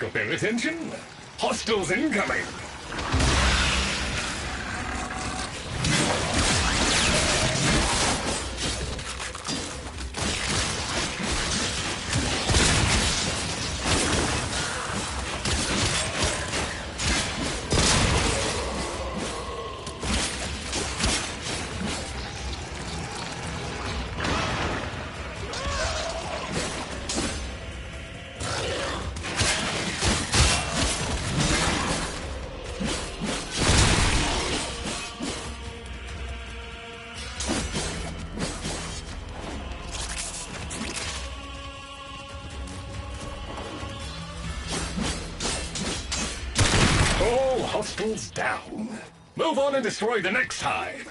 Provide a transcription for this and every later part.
got their attention. Hostiles incoming. All hostiles down. Move on and destroy the next hive.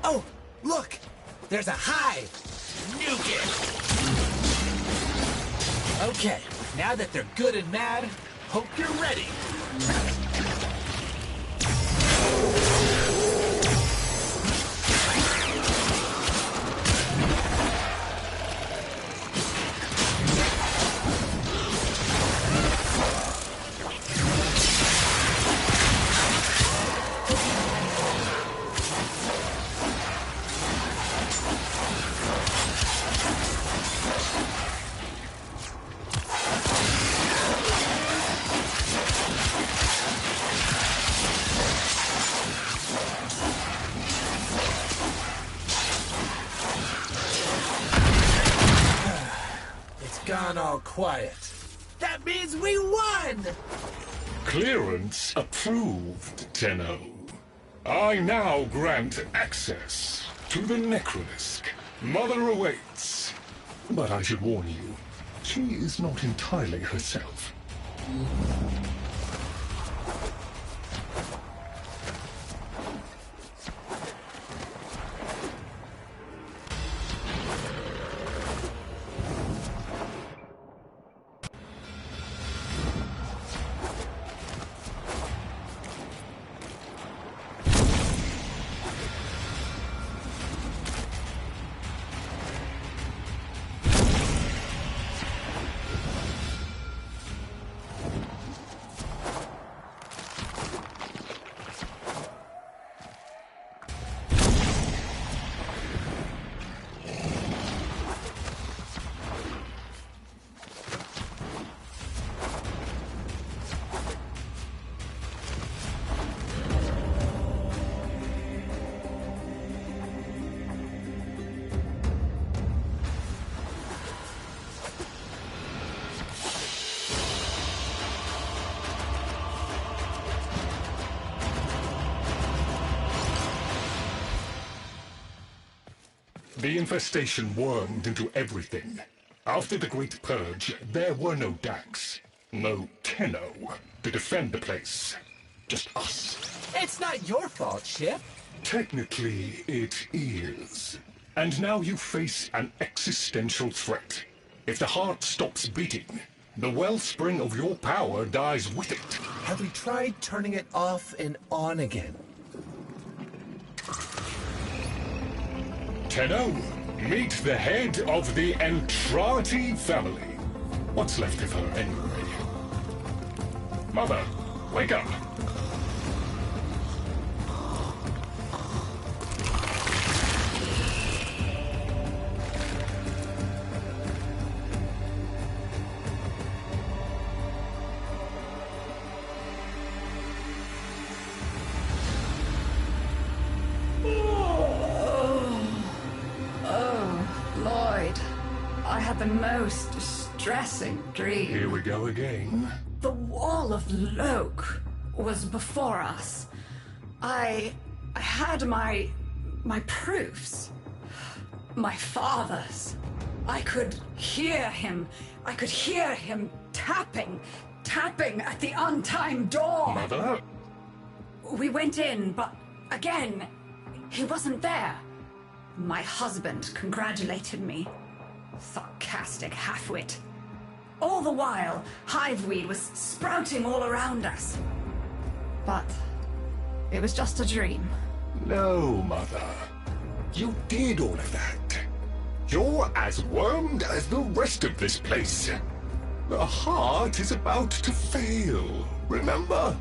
Oh, look! There's a hive! Nuke it! Okay, now that they're good and mad, hope you're ready. Gone all quiet. That means we won! Clearance approved, Tenno. I now grant access to the Necrolisk. Mother awaits. But I should warn you, she is not entirely herself. The infestation wormed into everything. After the Great Purge, there were no Dax, no Tenno to defend the place. Just us. It's not your fault, Ship. Technically, it is. And now you face an existential threat. If the heart stops beating, the wellspring of your power dies with it. Have we tried turning it off and on again? Tenno, meet the head of the Entrati family. What's left of her, anyway? Mother, wake up! I had the most distressing dream. Here we go again. The wall of Loke was before us. I had my proofs. My father's. I could hear him. I could hear him tapping at the untimed door. Mother? We went in, but again, he wasn't there. My husband congratulated me. Sarcastic halfwit. All the while, hiveweed was sprouting all around us. But it was just a dream. No, Mother. You did all of that. You're as wormed as the rest of this place. The heart is about to fail, remember?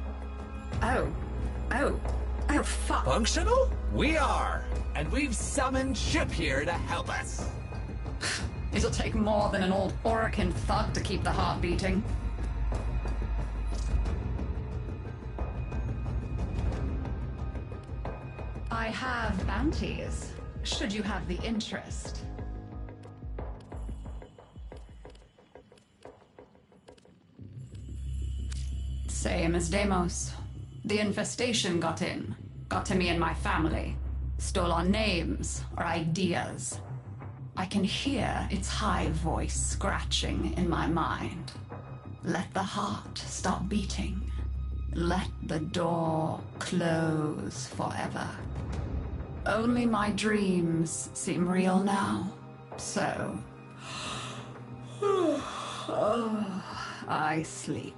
Oh, fuck. Functional? We are. And we've summoned Ship here to help us. It'll take more than an old Orokin thug to keep the heart beating. I have bounties, should you have the interest. Same as Deimos. The infestation got in. Got to me and my family. Stole our names, our ideas. I can hear its high voice scratching in my mind. Let the heart stop beating. Let the door close forever. Only my dreams seem real now. So... I sleep.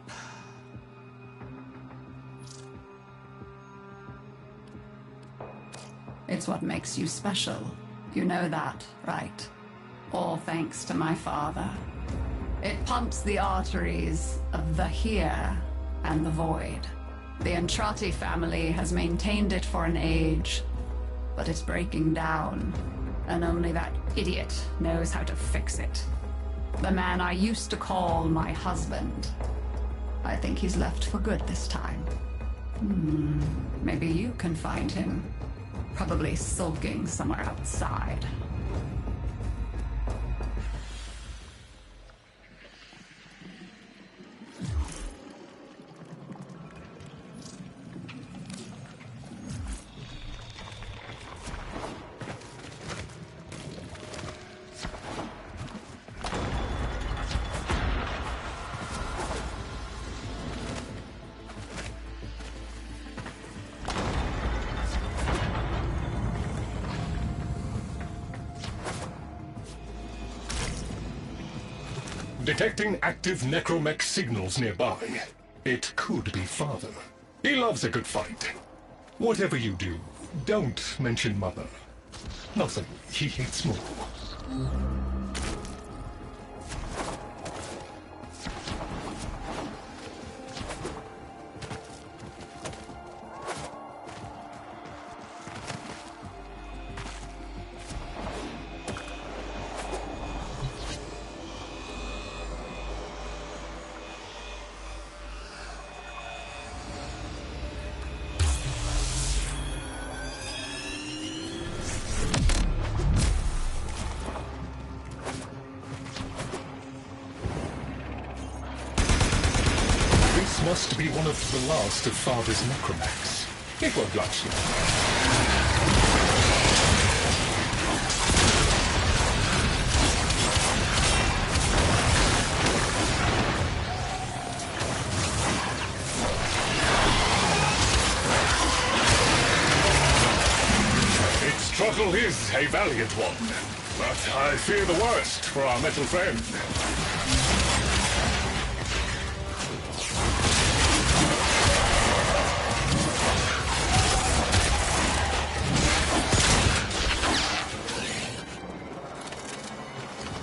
It's what makes you special. You know that, right? All thanks to my father. It pumps the arteries of the here and the void. The Entrati family has maintained it for an age, but it's breaking down, and only that idiot knows how to fix it. The man I used to call my husband. I think he's left for good this time. Maybe you can find him. Probably sulking somewhere outside. Detecting active necromech signals nearby. It could be Father. He loves a good fight. Whatever you do, don't mention Mother. Nothing he hates more. Must be one of the last of Father's necromechs. It won't last long. Its trouble is a valiant one, but I fear the worst for our metal friend.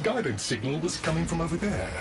Guidance signal was coming from over there.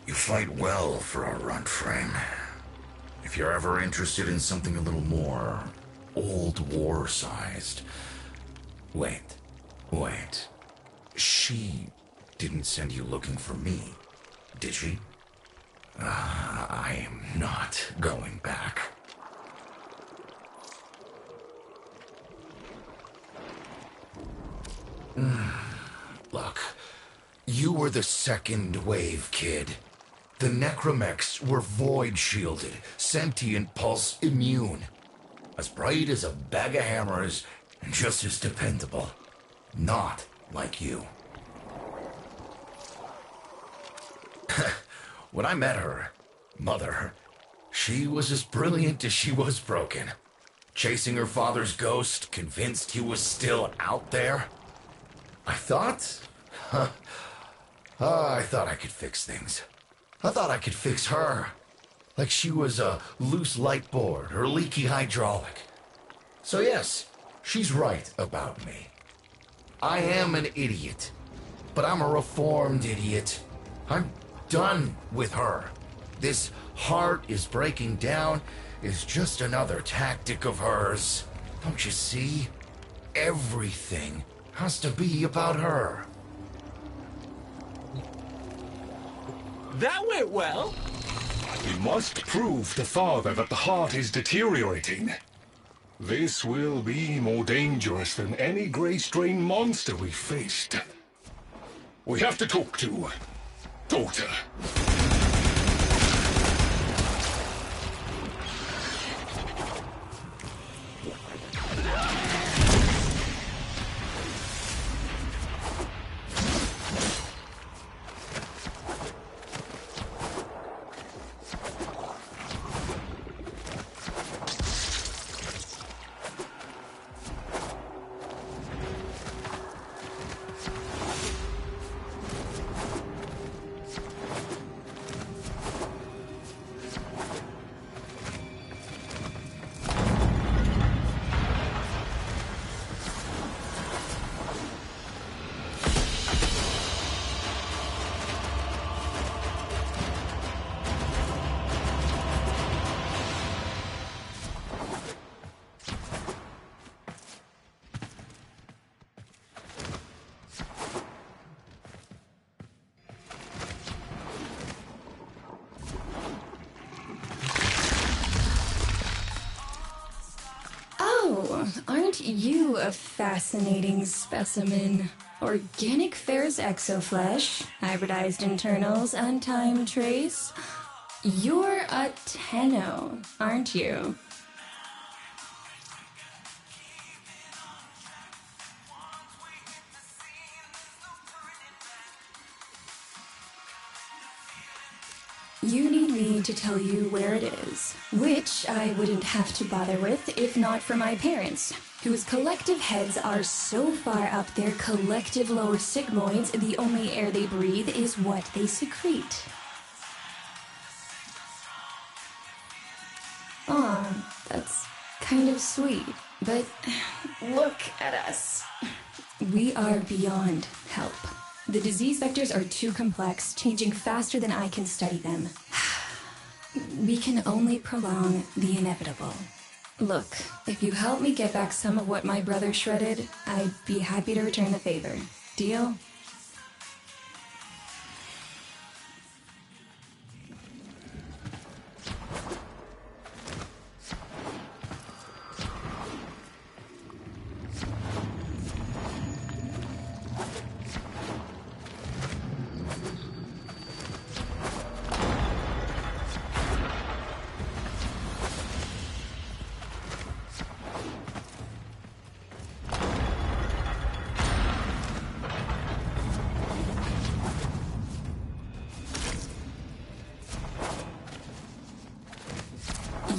You fight well for a runt frame. If you're ever interested in something a little more old war-sized... Wait. She didn't send you looking for me, did she? I am not going back. Look, you were the second wave, kid. The Necromechs were void-shielded, sentient pulse immune. As bright as a bag of hammers, and just as dependable. Not like you. When I met her, Mother, she was as brilliant as she was broken. Chasing her father's ghost, convinced he was still out there. I thought I could fix things. I thought I could fix her. Like she was a loose light board or leaky hydraulic. So yes, she's right about me. I am an idiot, but I'm a reformed idiot. I'm done with her. This heart is breaking down is just another tactic of hers. Don't you see? Everything has to be about her. That went well. We must prove to Father that the heart is deteriorating. This will be more dangerous than any Grey Strain monster we faced. We have to talk to Daughter. Aren't you a fascinating specimen? Organic ferrous exoflesh, hybridized internals, untime trace. You're a Tenno, aren't you? You need me to tell you where it is, which I wouldn't have to bother with if not for my parents, whose collective heads are so far up their collective lower sigmoids, the only air they breathe is what they secrete. Aw, that's kind of sweet, but look at us. We are beyond help. The disease vectors are too complex, changing faster than I can study them. We can only prolong the inevitable. Look, if you help me get back some of what my brother shredded, I'd be happy to return the favor. Deal?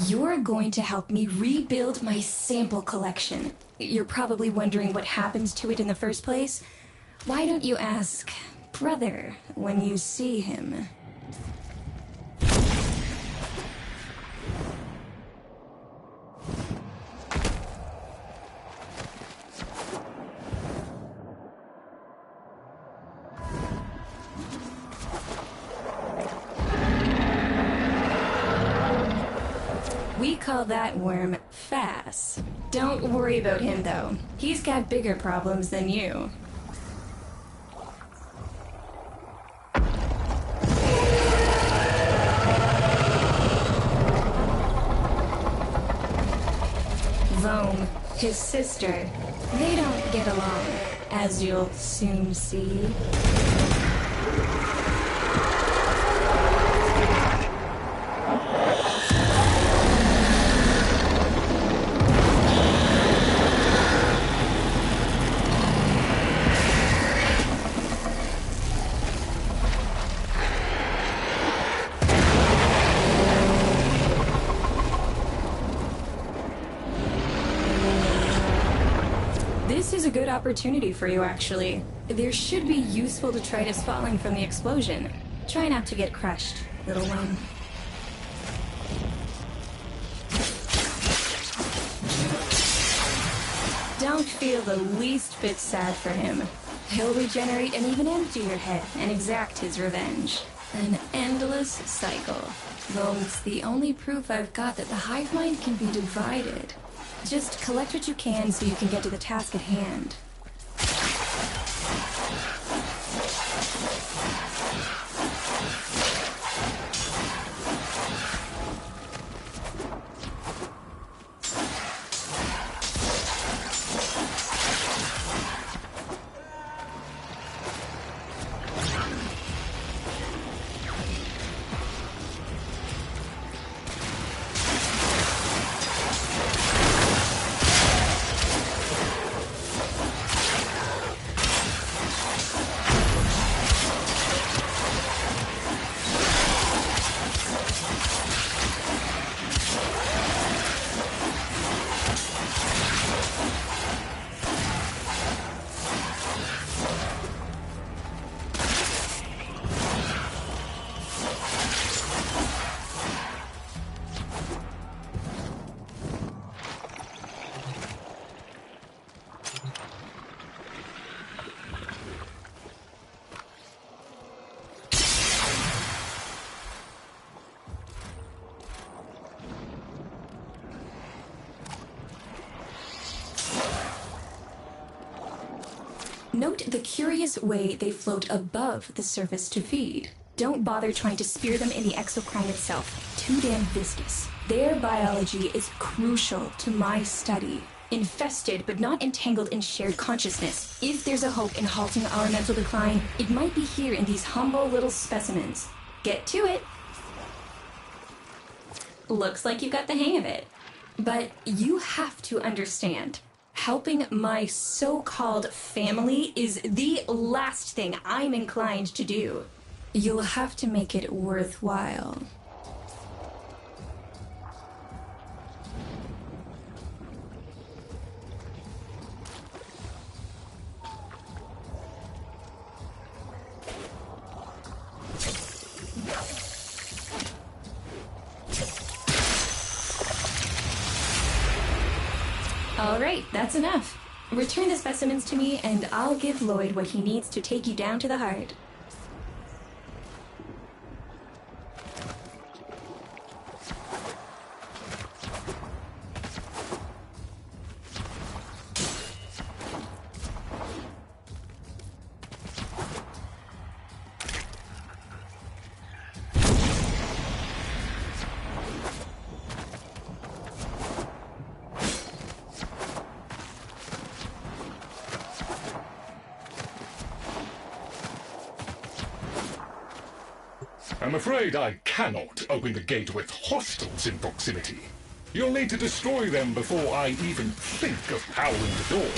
You're going to help me rebuild my sample collection. You're probably wondering what happens to it in the first place. Why don't you ask brother when you see him? We call that worm Fass. Don't worry about him, though. He's got bigger problems than you. Vome, his sister, they don't get along, as you'll soon see. This is a good opportunity for you, actually. There should be useful detritus falling from the explosion. Try not to get crushed, little one. Don't feel the least bit sad for him. He'll regenerate and even empty your head and exact his revenge. An endless cycle. Though it's the only proof I've got that the hive mind can be divided. Just collect what you can so you can get to the task at hand. Note the curious way they float above the surface to feed. Don't bother trying to spear them in the exocrine itself. Too damn viscous. Their biology is crucial to my study. Infested but not entangled in shared consciousness. If there's a hope in halting our mental decline, it might be here in these humble little specimens. Get to it. Looks like you got the hang of it. But you have to understand. Helping my so-called family is the last thing I'm inclined to do. You'll have to make it worthwhile. All right, that's enough. Return the specimens to me, and I'll give Lloyd what he needs to take you down to the heart. I'm afraid I cannot open the gate with hostiles in proximity. You'll need to destroy them before I even think of powering the door.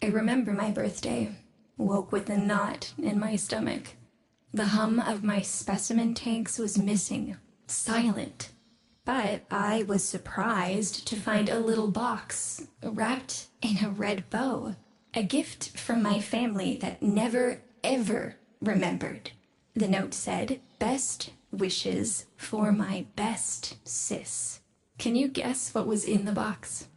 I remember my birthday. Woke with a knot in my stomach. The hum of my specimen tanks was missing. Silent. But I was surprised to find a little box wrapped in a red bow. A gift from my family that never, ever remembered. The note said, "Best wishes for my best sis." Can you guess what was in the box?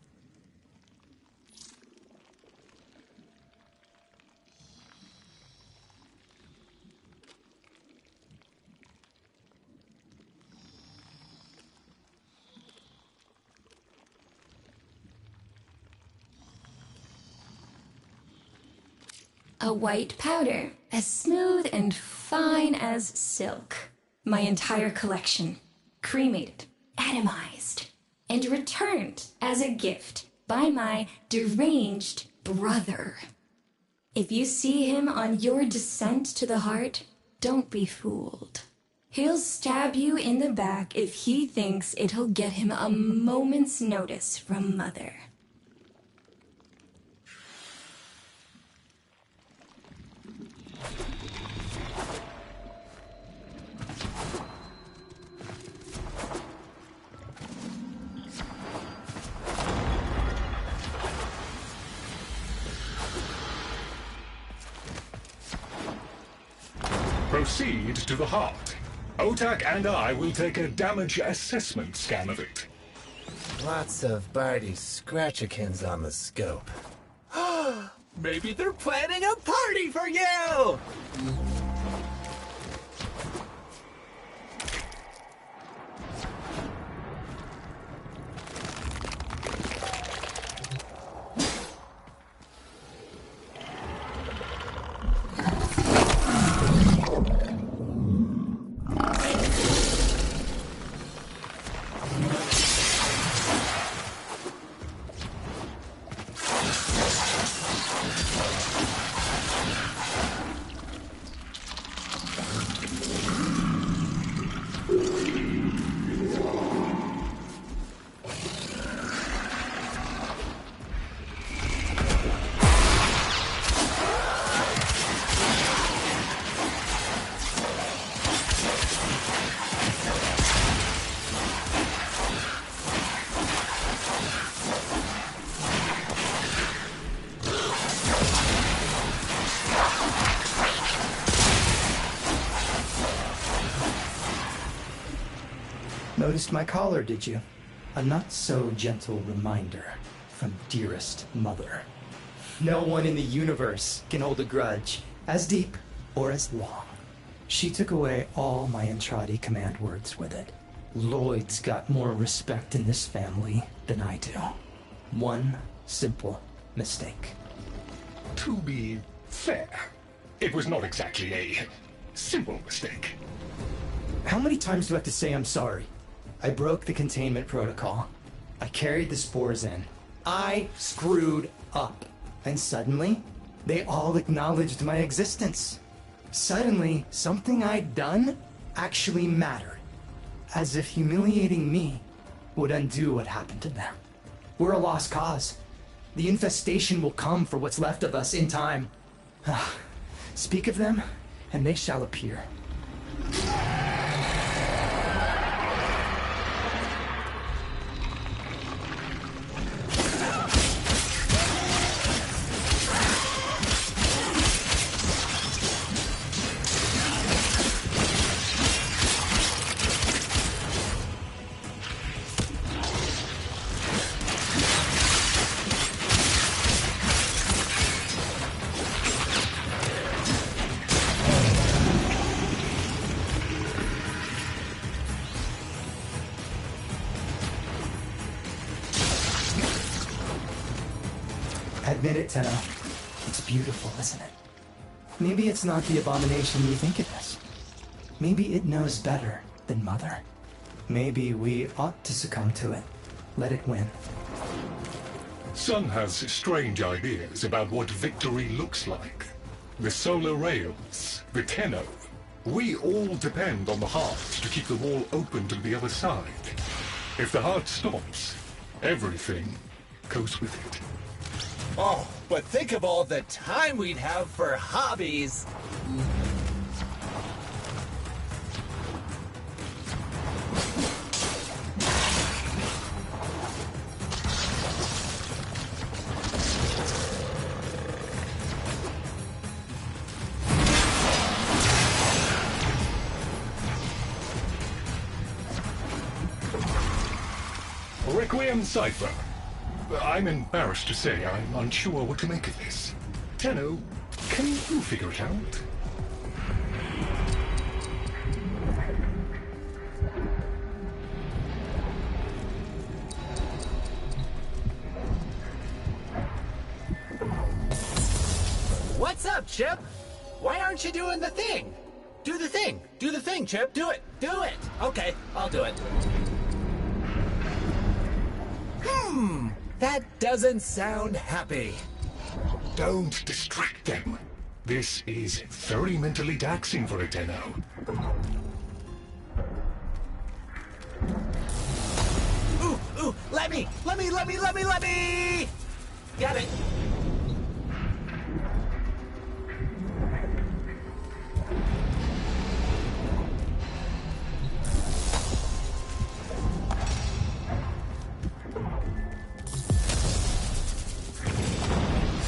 A white powder, as smooth and fine as silk. My entire collection, cremated, atomized, and returned as a gift by my deranged brother. If you see him on your descent to the heart, don't be fooled. He'll stab you in the back if he thinks it'll get him a moment's notice from Mother. Proceed to the heart. Otak and I will take a damage assessment scan of it. Lots of Barty Scratchikins on the scope. Maybe they're planning a party for you! Noticed my collar, did you? A not-so-gentle reminder from dearest mother. No one in the universe can hold a grudge as deep or as long. She took away all my Entradi command words with it. Lloyd's got more respect in this family than I do. One simple mistake. To be fair, it was not exactly a simple mistake. How many times do I have to say I'm sorry? I broke the containment protocol. I carried the spores in. I screwed up. And suddenly, they all acknowledged my existence. Suddenly, something I'd done actually mattered. As if humiliating me would undo what happened to them. We're a lost cause. The infestation will come for what's left of us in time. Speak of them, and they shall appear. Admit it, Tenno. It's beautiful, isn't it? Maybe it's not the abomination you think it is. Maybe it knows better than Mother. Maybe we ought to succumb to it. Let it win. Sun has strange ideas about what victory looks like. The Solar Rails, the Tenno. We all depend on the heart to keep the wall open to the other side. If the heart stops, everything goes with it. Oh, but think of all the time we'd have for hobbies. Requiem Cipher. I'm embarrassed to say I'm unsure what to make of this. Tenno, can you figure it out? What's up, Chip? Why aren't you doing the thing? Do the thing. Do the thing, Chip. Do it. Do it. Okay, I'll do it. That doesn't sound happy. Don't distract them. This is very mentally taxing for a Tenno. Ooh, let me! Got it.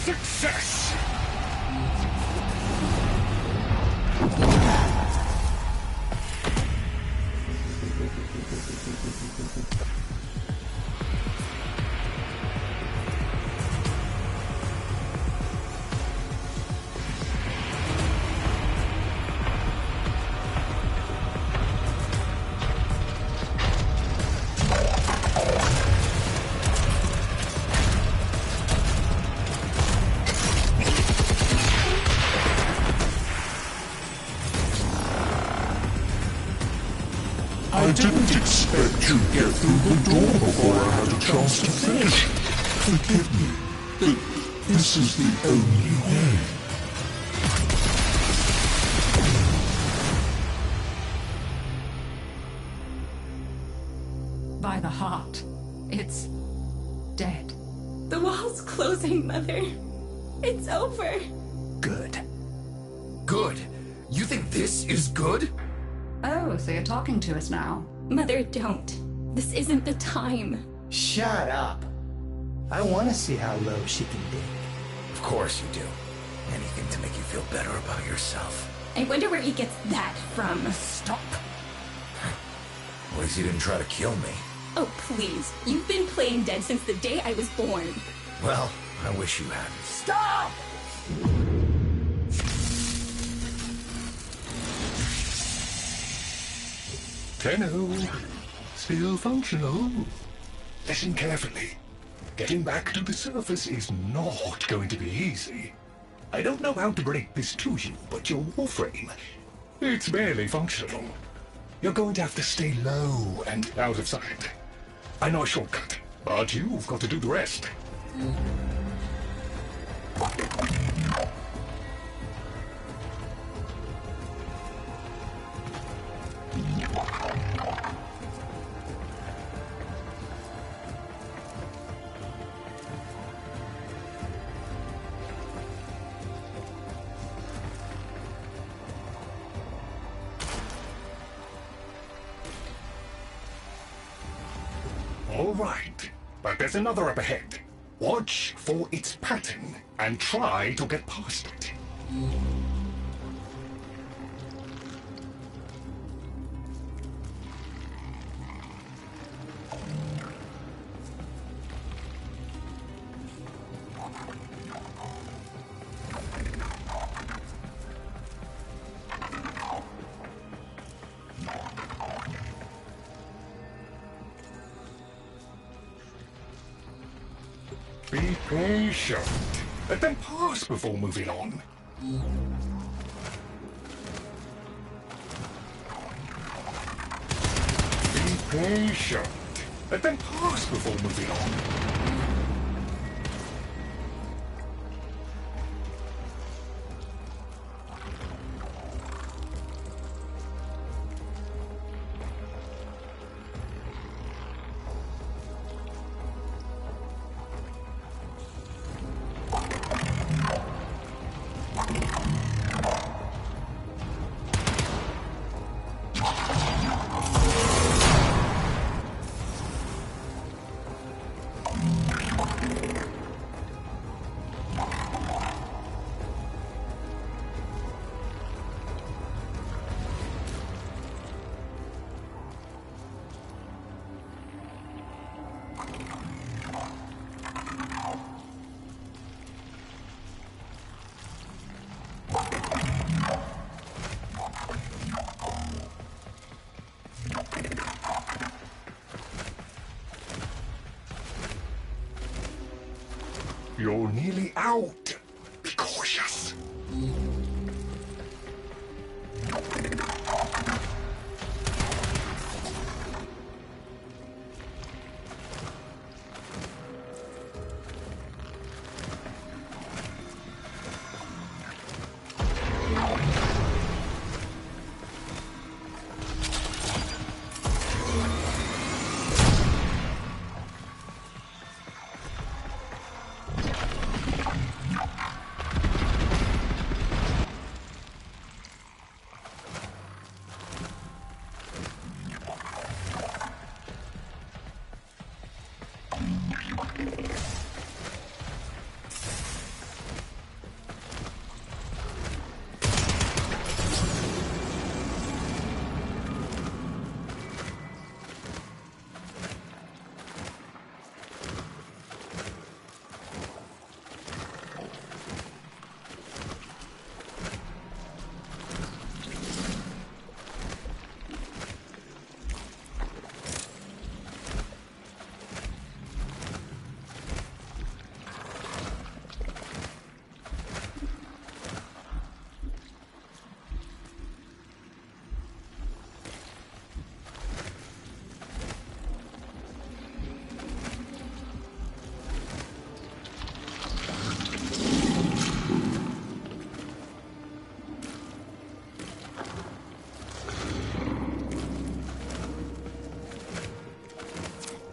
Success! I didn't expect to get through the door before I had a chance to finish. Forgive me, but this is the only way. By the heart. It's dead. The wall's closing, Mother. It's over. Good. Good? You think this is good? Oh, so you're talking to us now. Mother, don't. This isn't the time. Shut up. I want to see how low she can dig. Of course you do. Anything to make you feel better about yourself. I wonder where he gets that from. Stop. At least you didn't try to kill me. Oh, please. You've been playing dead since the day I was born. Well, I wish you hadn't. Stop! Tenno, still functional. Listen carefully. Getting back to the surface is not going to be easy. I don't know how to break this to you, but your warframe, it's barely functional. You're going to have to stay low and out of sight. I know a shortcut, but you've got to do the rest. All right, but there's another up ahead. Watch for its pattern and try to get past it. Be patient. Let them pass before moving on. Be patient. Let them pass before moving on. You're nearly out. Be cautious.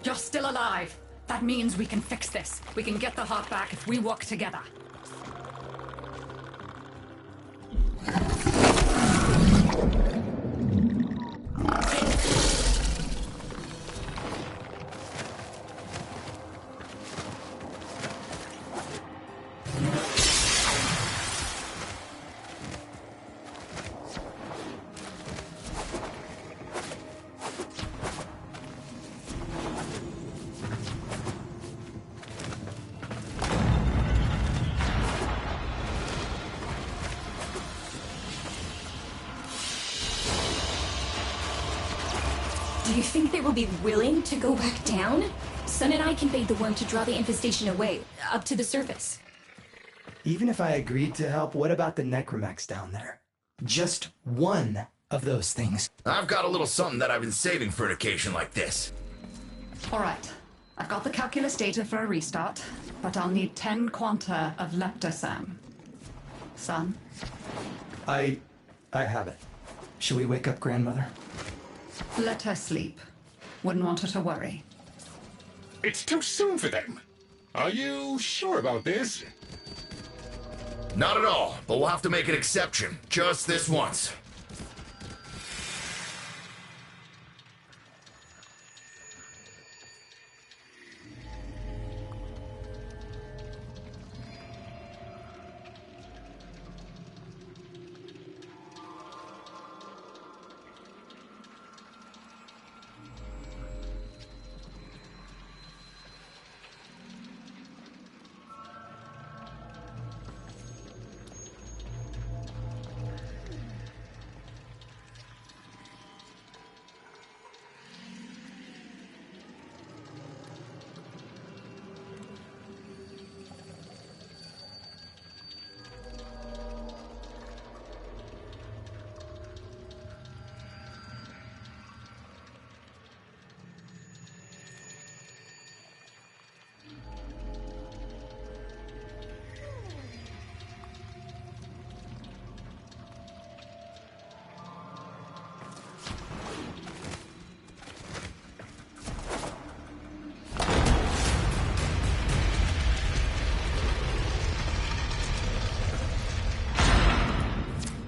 You're still alive. That means we can fix this. We can get the heart back if we work together. Do you think they will be willing to go back down? Sun and I conveyed the worm to draw the infestation away, up to the surface. Even if I agreed to help, what about the necromechs down there? Just one of those things. I've got a little something that I've been saving for an occasion like this. All right. I've got the calculus data for a restart, but I'll need 10 quanta of leptosam. Son? I have it. Should we wake up grandmother? Let her sleep. Wouldn't want her to worry. It's too soon for them. Are you sure about this? Not at all, but we'll have to make an exception. Just this once.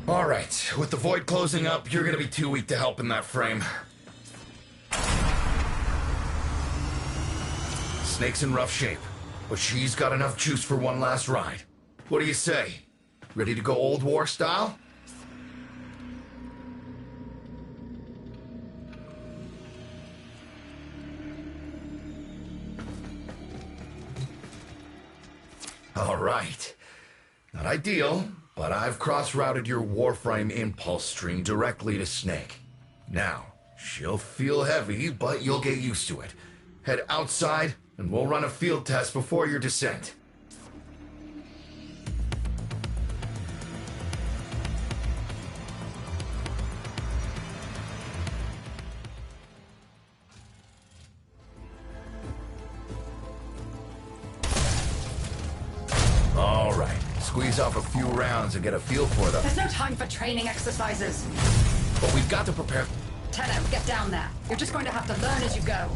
All right, with the void closing up, you're gonna be too weak to help in that frame. Snake's in rough shape, but she's got enough juice for one last ride. What do you say? Ready to go old war style? All right. Not ideal, but I've cross-routed your Warframe impulse stream directly to Snake. Now, she'll feel heavy, but you'll get used to it. Head outside, and we'll run a field test before your descent. ease off a few rounds and get a feel for them. There's no time for training exercises. But we've got to prepare... Tenno, get down there. You're just going to have to learn as you go.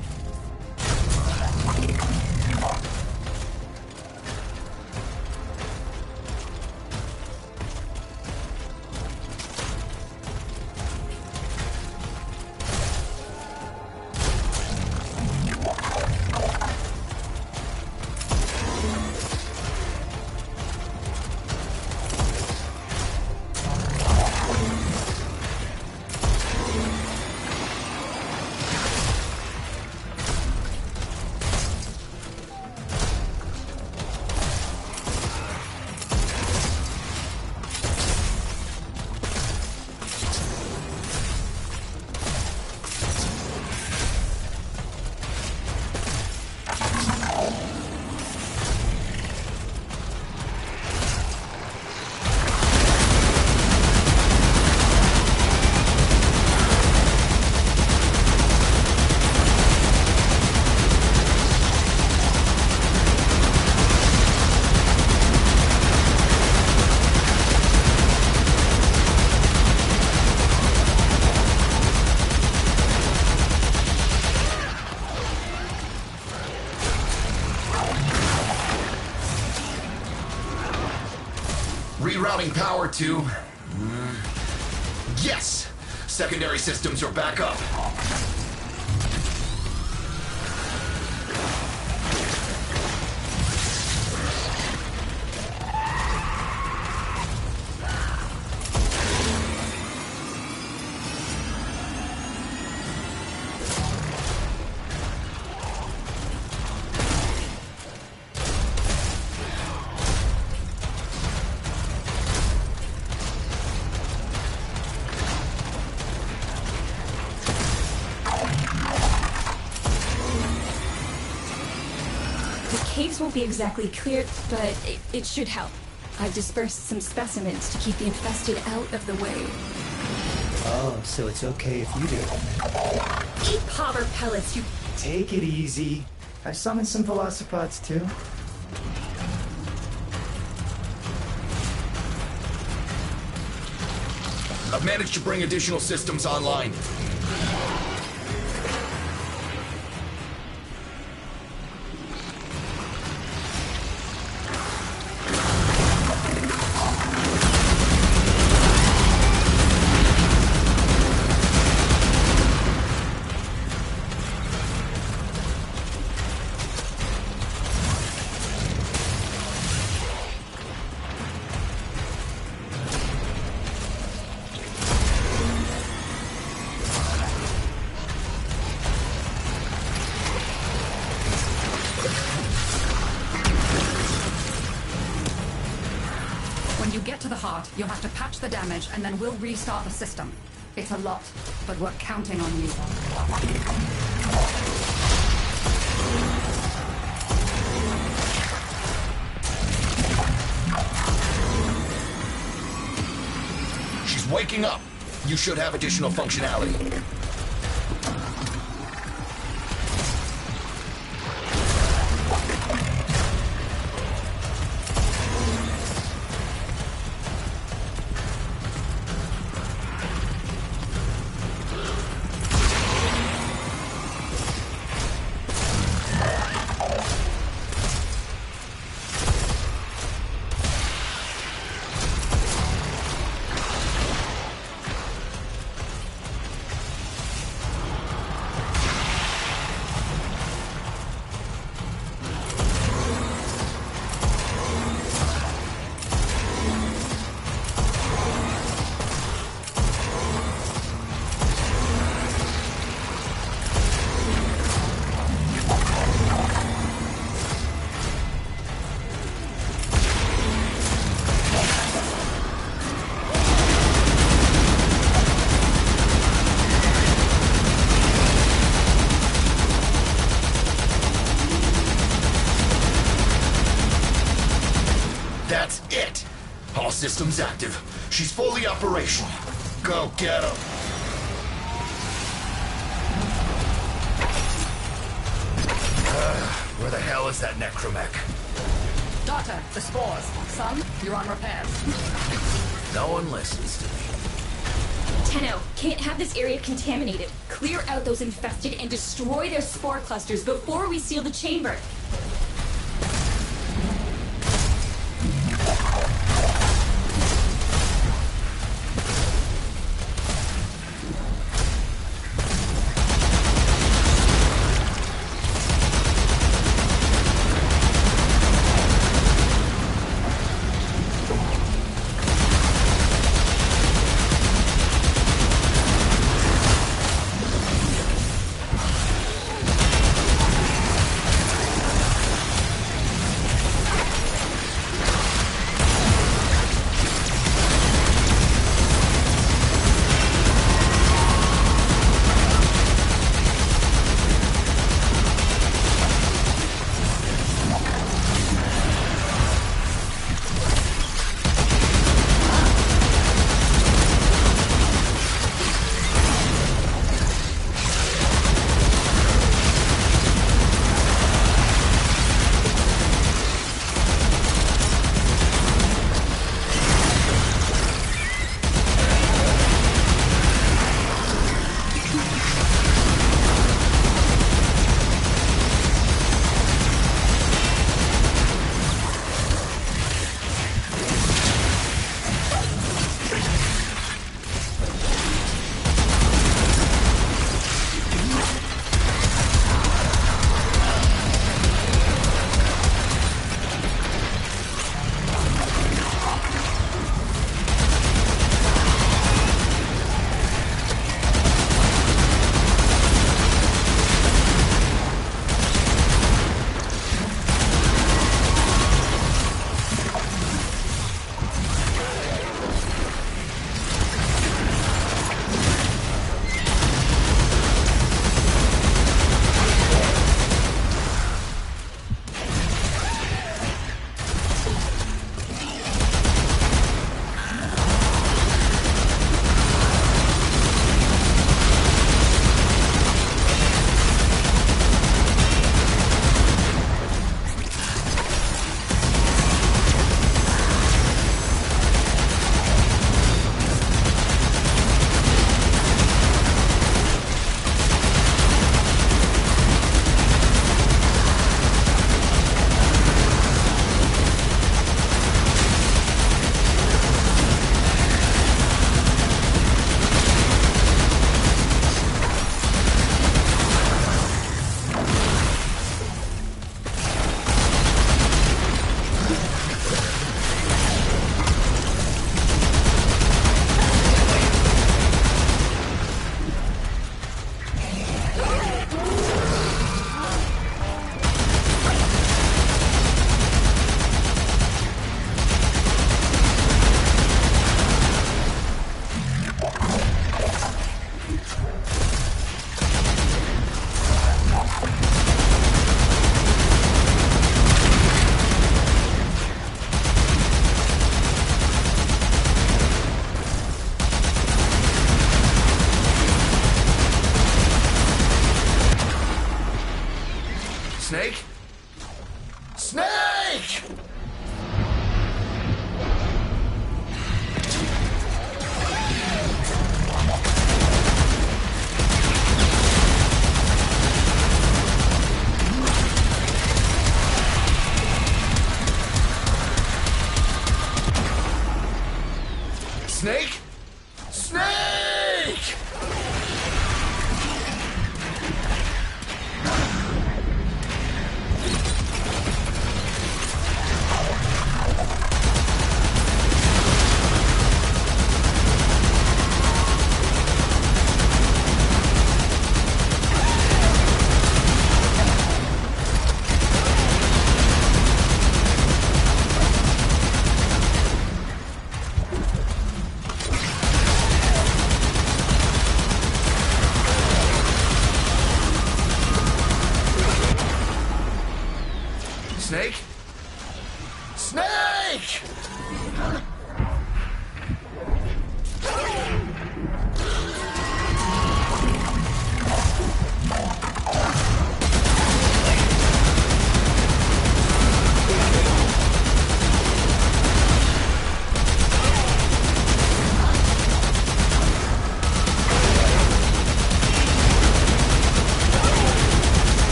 Rerouting power to... Yes! Secondary systems are back up. Caves won't be exactly clear, but it should help. I've dispersed some specimens to keep the infested out of the way. Oh, so it's okay if you do. Keep powder pellets, you... Take it easy. I've summoned some velocipods too. I've managed to bring additional systems online. When you get to the heart, you'll have to patch the damage, and then we'll restart the system. It's a lot, but we're counting on you. She's waking up. You should have additional functionality. That's it! All systems active. She's fully operational. Go get her! Where the hell is that necromech? Daughter, the spores. Son, you're on repairs. No one listens to me. Tenno, can't have this area contaminated. Clear out those infested and destroy their spore clusters before we seal the chamber.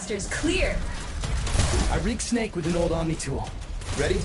blasters clear. I rigged Snake with an old Omni tool. Ready?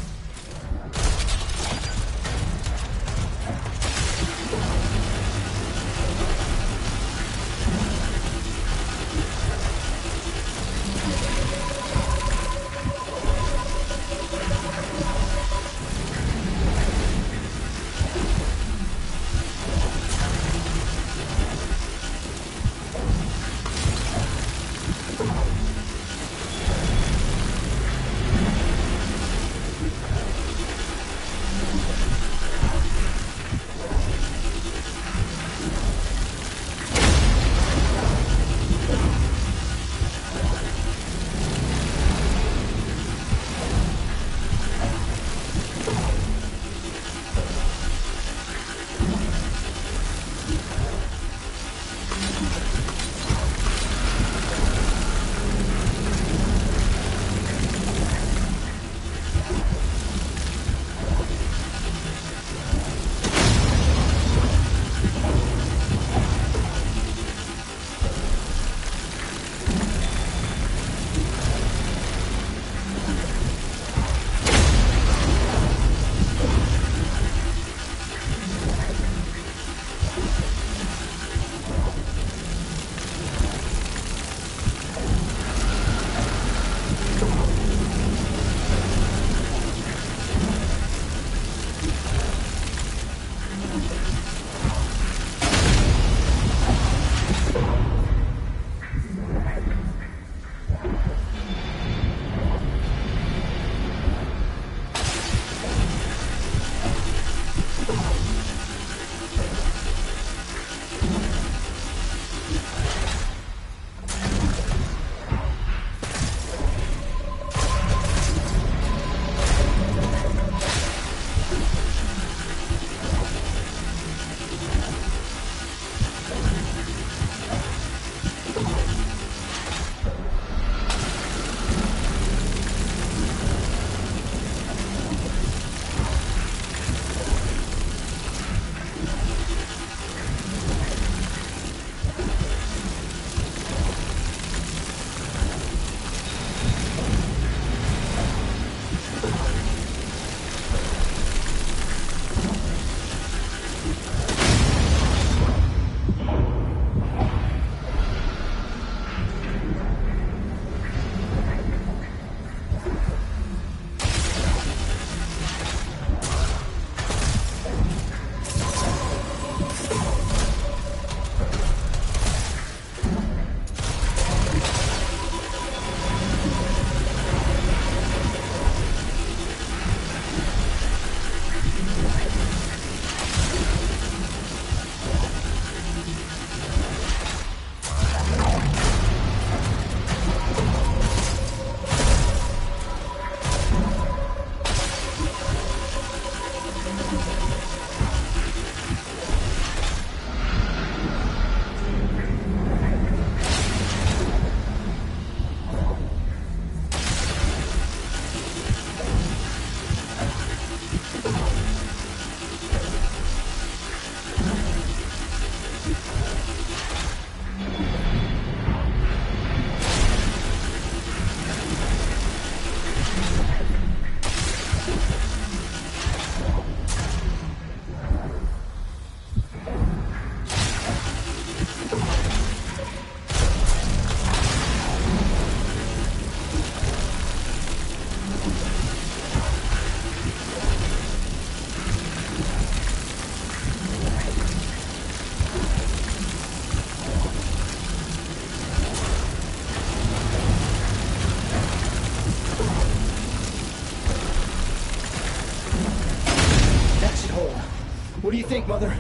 What do you think, Mother?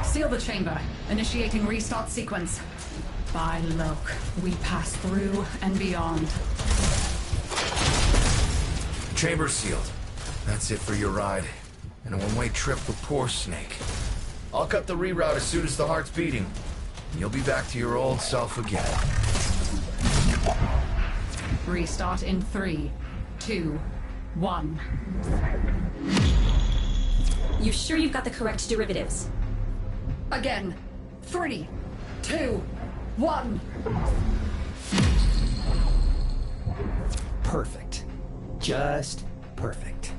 Seal the chamber. Initiating restart sequence. By Loke, we pass through and beyond. Chamber sealed. That's it for your ride. And a one-way trip for poor Snake. I'll cut the reroute as soon as the heart's beating. And you'll be back to your old self again. Restart in 3, 2, 1. You sure you've got the correct derivatives? Again. 3, 2, 1. perfect. Just perfect.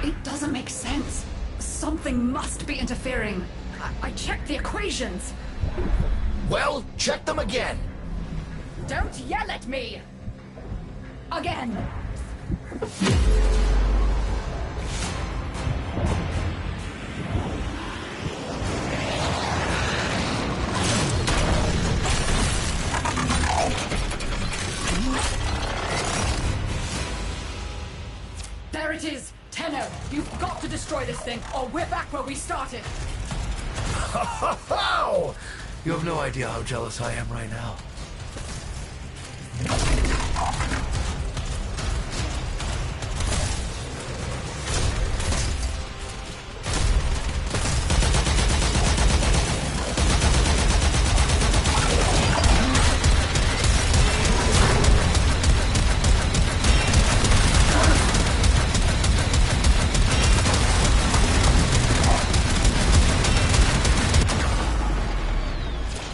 It doesn't make sense. Something must be interfering. I checked the equations. Well, check them again. Don't yell at me! Again! There it is! Tenno, you've got to destroy this thing, or we're back where we started! Oh! You have no idea how jealous I am right now.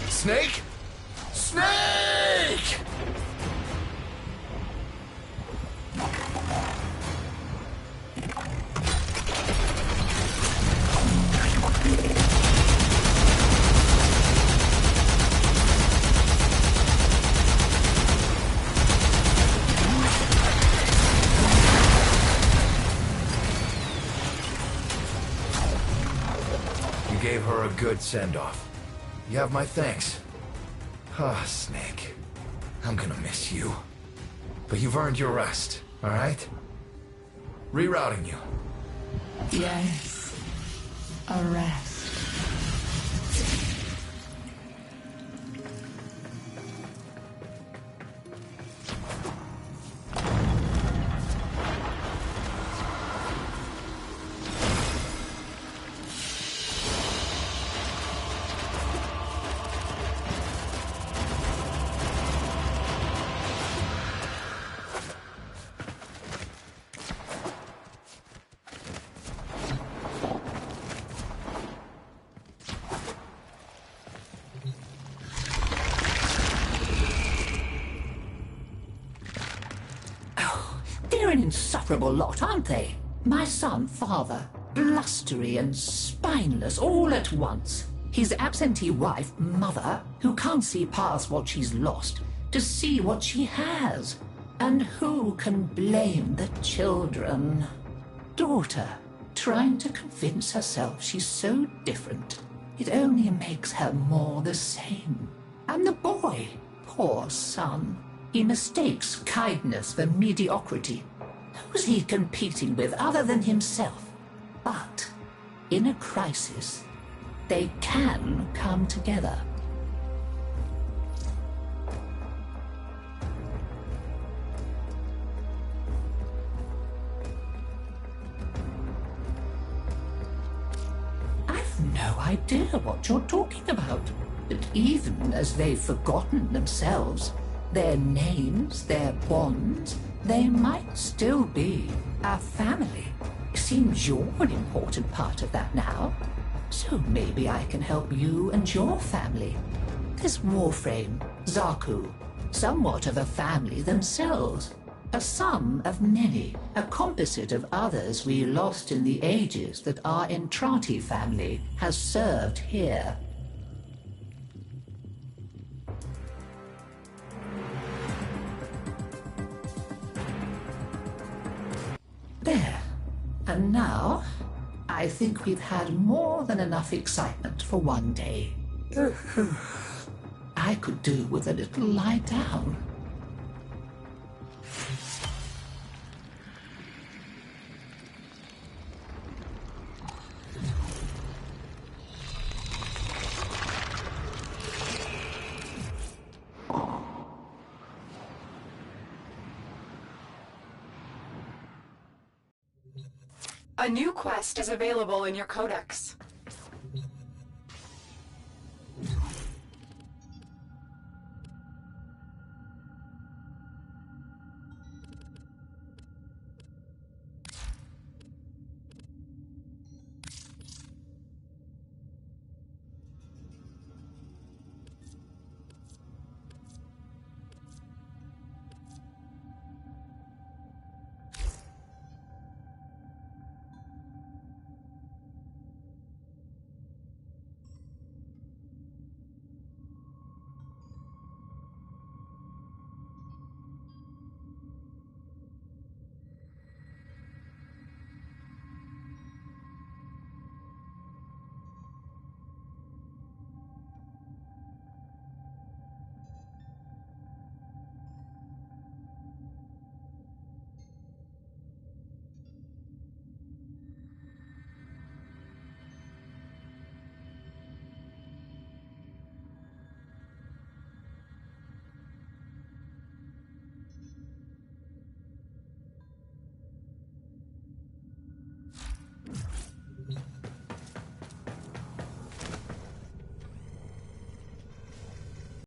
Snake? Snake! You gave her a good send-off. You have my thanks. Ah, Snake. I'm gonna miss you. But you've earned your rest, alright? Rerouting you. Yes. A rest. They're an insufferable lot, aren't they? My son, father, blustery and spineless all at once. His absentee wife, mother, who can't see past what she's lost to see what she has. And who can blame the children? Daughter, trying to convince herself she's so different. It only makes her more the same. And the boy, poor son. He mistakes kindness for mediocrity. Who's he competing with other than himself? But in a crisis, they can come together. I've no idea what you're talking about. But even as they've forgotten themselves, their names, their bonds, they might still be a family. Seems you're an important part of that now. So maybe I can help you and your family. This Warframe, Zaku, somewhat of a family themselves. A sum of many, a composite of others we lost in the ages that our Entrati family has served here. There. And now, I think we've had more than enough excitement for one day. I could do with a little lie down. A new quest is available in your codex.